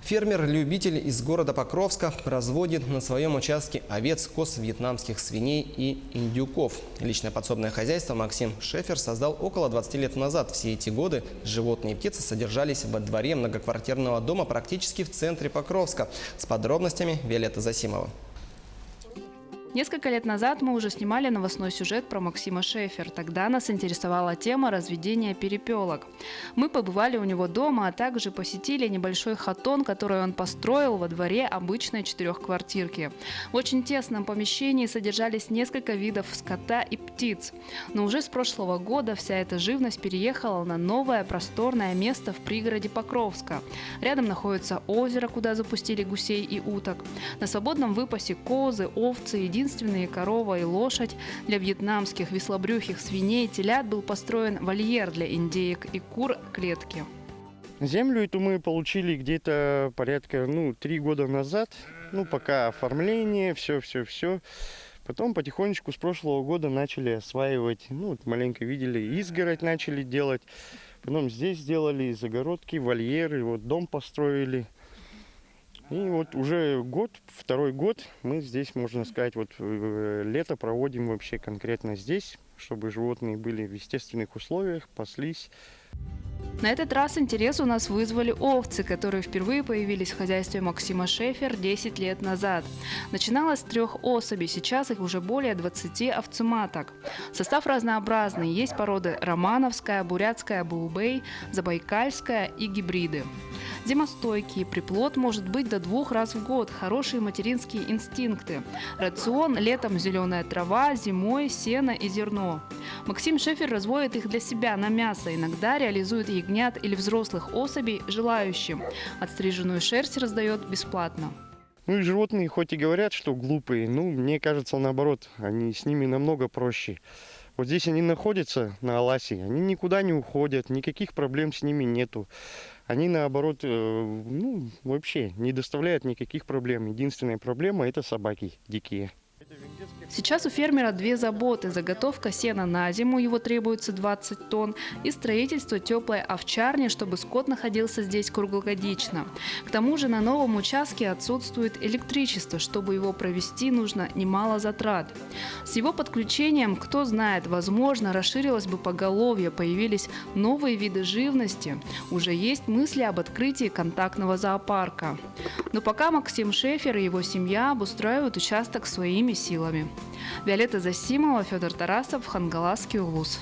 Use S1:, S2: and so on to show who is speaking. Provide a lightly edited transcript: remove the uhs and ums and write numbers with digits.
S1: Фермер-любитель из города Покровска разводит на своем участке овец, коз, вьетнамских свиней и индюков. Личное подсобное хозяйство Максим Шефер создал около 20 лет назад. Все эти годы животные и птицы содержались во дворе многоквартирного дома практически в центре Покровска. С подробностями Виолетта Засимова.
S2: Несколько лет назад мы уже снимали новостной сюжет про Максима Шефер. Тогда нас интересовала тема разведения перепелок. Мы побывали у него дома, а также посетили небольшой хатон, который он построил во дворе обычной 4-квартирки. В очень тесном помещении содержались несколько видов скота и птиц. Но уже с прошлого года вся эта живность переехала на новое просторное место в пригороде Покровска. Рядом находится озеро, куда запустили гусей и уток. На свободном выпасе козы, овцы, единственные корова и лошадь. Для вьетнамских вислобрюхих свиней, телят был построен вольер для индеек и кур клетки.
S3: Землю эту мы получили где-то порядка 3 года назад. Пока оформление, все. Потом потихонечку с прошлого года начали осваивать. Маленько видели, изгородь начали делать. Потом здесь сделали загородки, вольеры, дом построили. И уже второй год мы здесь, можно сказать, лето проводим вообще конкретно здесь, чтобы животные были в естественных условиях, паслись.
S2: На этот раз интерес у нас вызвали овцы, которые впервые появились в хозяйстве Максима Шефер 10 лет назад. Начиналось с 3 особей, сейчас их уже более 20 овцематок. Состав разнообразный, есть породы романовская, бурятская булбей, забайкальская и гибриды. Зимостойкие, приплод может быть до 2 раз в год, хорошие материнские инстинкты. Рацион: летом зеленая трава, зимой сено и зерно. Максим Шефер разводит их для себя на мясо, иногда реализует ягнят или взрослых особей желающим. Отстриженную шерсть раздает бесплатно.
S3: И животные хоть и говорят, что глупые, мне кажется, наоборот, с ними намного проще. Вот здесь они находятся на Аласе, они никуда не уходят, никаких проблем с ними нету. Они, наоборот, вообще не доставляют никаких проблем. Единственная проблема – это собаки дикие.
S2: Сейчас у фермера 2 заботы: заготовка сена на зиму, его требуется 20 тонн, и строительство теплой овчарни, чтобы скот находился здесь круглогодично. К тому же на новом участке отсутствует электричество, чтобы его провести, нужно немало затрат. С его подключением, кто знает, возможно, расширилось бы поголовье, появились новые виды живности. Уже есть мысли об открытии контактного зоопарка. Но пока Максим Шефер и его семья обустраивают участок своими силами. Виолетта Засимова, Федор Тарасов, Хангаласский улус.